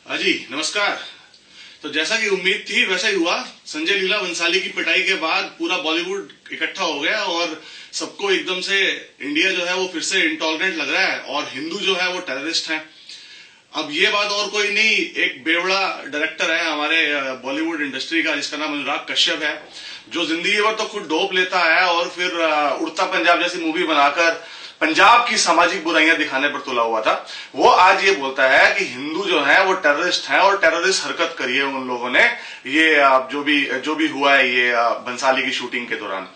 हाँ जी, नमस्कार। तो जैसा कि उम्मीद थी वैसा ही हुआ। संजय लीला भंसाली की पिटाई के बाद पूरा बॉलीवुड इकट्ठा हो गया और सबको एकदम से इंडिया जो है वो फिर से इंटॉलरेंट लग रहा है और हिंदू जो है वो टेररिस्ट है। अब ये बात और कोई नहीं, एक बेवड़ा डायरेक्टर है हमारे बॉलीवुड इंडस्ट्री का जिसका नाम अनुराग कश्यप है, जो जिंदगी भर तो खुद डोप लेता है और फिर उड़ता पंजाब जैसी मूवी बनाकर पंजाब की सामाजिक बुराइयां दिखाने पर तुला हुआ था। वो आज ये बोलता है कि हिंदू जो है वो टेररिस्ट हैं और टेररिस्ट हरकत करी है उन लोगों ने, ये जो भी हुआ है ये भंसाली की शूटिंग के दौरान।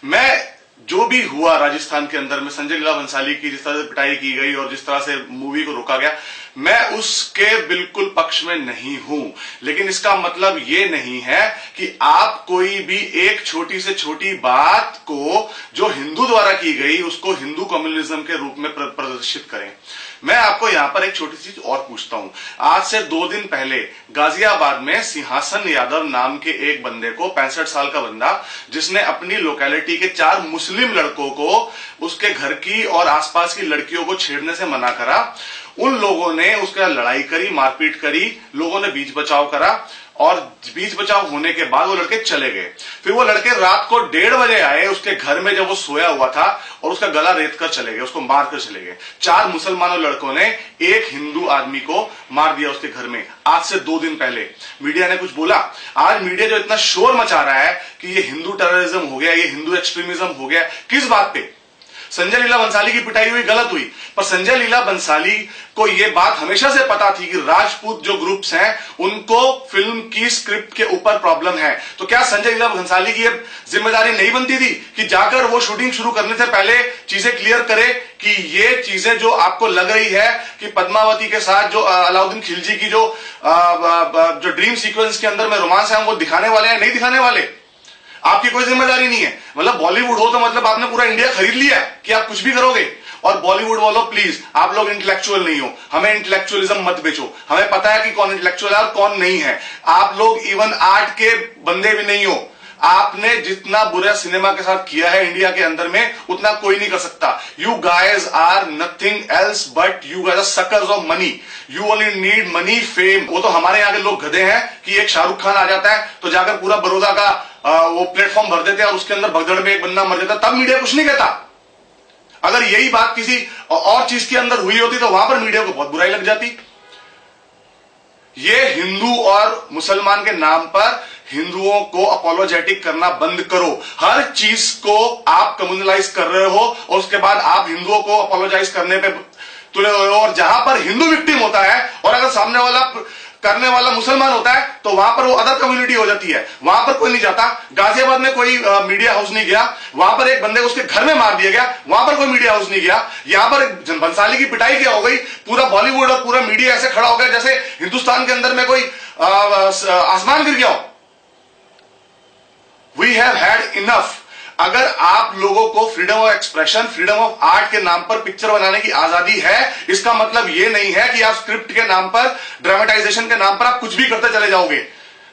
मैं जो भी हुआ राजस्थान के अंदर में संजय लीला भंसाली की जिस तरह से पिटाई की गई और जिस तरह से मूवी को रोका गया, मैं उसके बिल्कुल पक्ष में नहीं हूं। लेकिन इसका मतलब ये नहीं है कि आप कोई भी एक छोटी से छोटी बात को जो हिंदू द्वारा की गई उसको हिंदू कम्युनिज्म के रूप में प्रदर्शित करें। मैं आपको यहां पर एक छोटी सी चीज और पूछता हूं। आज से 2 दिन पहले गाजियाबाद में सिंहासन यादव नाम के एक बंदे को, 65 साल का बंदा, जिसने अपनी लोकेलिटी के 4 मुस्लिम लड़कों को उसके घर की और आसपास की लड़कियों को छेड़ने से मना करा, उन लोगों ने उसका लड़ाई करी, मारपीट करी, लोगों ने बीच बचाव करा और बीच बचाव होने के बाद वो लड़के चले गए। फिर वो लड़के रात को 1:30 बजे आए उसके घर में जब वो सोया हुआ था और उसका गला रेत कर चले गए, उसको मार कर चले गए। 4 मुसलमानों लड़कों ने एक हिंदू आदमी को मार दिया उसके घर में, आज से 2 दिन पहले। मीडिया ने कुछ बोला? आज मीडिया जो इतना शोर मचा रहा है कि ये हिंदू टेररिज्म हो गया, ये हिंदू एक्सट्रीमिज्म हो गया, किस बात पे? संजय लीला भंसाली की पिटाई हुई, गलत हुई, पर संजय लीला भंसाली को यह बात हमेशा से पता थी कि राजपूत जो ग्रुप्स हैं उनको फिल्म की स्क्रिप्ट के ऊपर प्रॉब्लम है। तो क्या संजय लीला भंसाली की जिम्मेदारी नहीं बनती थी कि जाकर वो शूटिंग शुरू करने से पहले चीजें क्लियर करे कि ये चीजें जो आपको लग रही है कि पद्मावती के साथ जो अलाउद्दीन खिलजी की जो ड्रीम सीक्वेंस के अंदर में रोमांस है वो दिखाने वाले हैं, नहीं दिखाने वाले? आपकी कोई जिम्मेदारी नहीं है। मतलब बॉलीवुड हो तो मतलब आपने पूरा इंडिया खरीद लिया कि आप कुछ भी करोगे। और बॉलीवुड वालों, प्लीज, आप लोग इंटेलेक्चुअल नहीं हो, हमें इंटेलेक्चुअलिज्म मत बेचो। हमें पता है कि कौन इंटेलेक्चुअल है और कौन नहीं है। आप लोग इवन आर्ट के बंदे भी नहीं हो। आपने जितना बुरा सिनेमा के साथ किया है इंडिया के अंदर में उतना कोई नहीं कर सकता। You guys are nothing else but you guys are suckers of money. You only need money, fame. वो तो हमारे यहाँ के लोग गधे हैं कि एक शाहरुख खान आ जाता है तो जाकर पूरा बड़ौदा का वो प्लेटफॉर्म भर देते हैं और उसके अंदर भगदड़ में एक बंदा मर जाता, तब मीडिया कुछ नहीं कहता। अगर यही बात किसी और चीज के अंदर हुई होती तो वहां पर मीडिया को बहुत बुराई लग जाती। ये हिंदू और मुसलमान के नाम पर हिंदुओं को अपोलोजेटिक करना बंद करो। हर चीज को आप कम्युनलाइज कर रहे हो और उसके बाद आप हिंदुओं को अपोलोजाइज करने पे तुले हुए हो। और जहां पर हिंदू विक्टिम होता है और अगर सामने वाला करने वाला मुसलमान होता है तो वहां पर वो अदर कम्युनिटी हो जाती है, वहां पर कोई नहीं जाता। गाजियाबाद में कोई मीडिया हाउस नहीं गया, वहां पर एक बंदे को उसके घर में मार दिया गया, वहां पर कोई मीडिया हाउस नहीं गया। यहां पर भंसाली की पिटाई क्या हो गई, पूरा बॉलीवुड और पूरा मीडिया ऐसे खड़ा हो गया जैसे हिंदुस्तान के अंदर में कोई आसमान गिर गया हो। We have had enough. अगर आप लोगों को freedom of expression, freedom of art के नाम पर पिक्चर बनाने की आजादी है, इसका मतलब यह नहीं है कि आप स्क्रिप्ट के नाम पर, ड्रामेटाइजेशन के नाम पर आप कुछ भी करते चले जाओगे।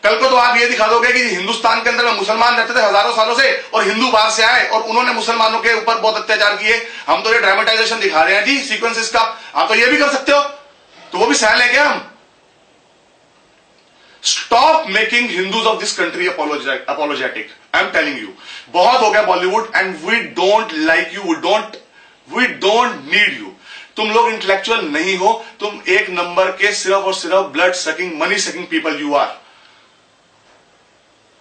कल को तो आप ये दिखा दोगे कि हिंदुस्तान के अंदर में मुसलमान रहते थे हजारों सालों से और हिंदू बाहर से आए और उन्होंने मुसलमानों के ऊपर बहुत अत्याचार किए। हम तो ये ड्रामेटाइजेशन दिखा रहे हैं जी सीक्वेंसेस का, आप तो ये भी कर सकते हो, तो वो भी सह लें क्या हम? Stop making Hindus of this country apologetic. I'm telling you, बहुत हो गया Bollywood and we don't like you. We don't need you. तुम लोग इंटेलेक्चुअल नहीं हो, तुम एक नंबर के सिर्फ और सिर्फ blood sucking, money sucking people you are.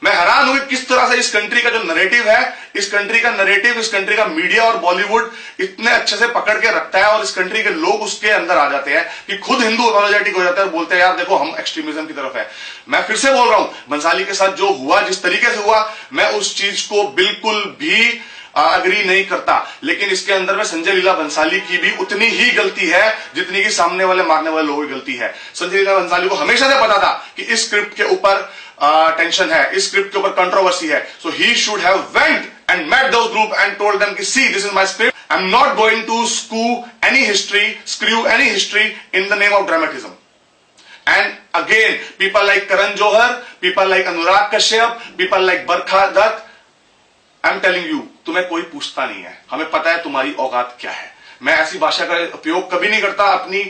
मैं हैरान हूं कि किस तरह से इस कंट्री का जो नैरेटिव है, इस कंट्री का नैरेटिव, इस कंट्री का मीडिया और बॉलीवुड इतने अच्छे से पकड़ के रखता है और इस कंट्री के लोग उसके अंदर आ जाते हैं कि खुद हिंदू अपॉलोजेटिक हो जाता है और बोलते हैं यार देखो हम एक्सट्रीमिज्म की तरफ है। मैं फिर से बोल रहा हूं, भंसाली के साथ जो हुआ, जिस तरीके से हुआ, मैं उस चीज को बिल्कुल भी अग्री नहीं करता। लेकिन इसके अंदर में संजय लीला भंसाली की भी उतनी ही गलती है जितनी की सामने वाले मारने वाले लोगों की गलती है। संजय लीला भंसाली को हमेशा से पता था कि इस स्क्रिप्ट के ऊपर टेंशन है, इस स्क्रिप्ट के ऊपर कंट्रोवर्सी है, so he should have went and met those group and told them कि see this is my script, I am not going to screw any history in the name of dramatism. And again, people like Karan Johar, people like Anurag Kashyap, people like Barkha Dutt, I'm telling you, तुम्हें कोई पूछता नहीं है, हमें पता है तुम्हारी औकात क्या है। मैं ऐसी भाषा का उपयोग कभी नहीं करता अपनी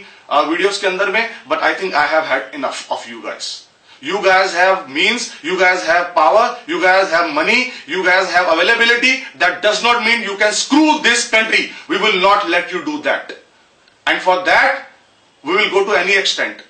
वीडियोस के अंदर में, but I think I have had enough of you guys. You guys have means, you guys have power, you guys have money, you guys have availability. That does not mean you can screw this country. We will not let you do that. And for that, we will go to any extent.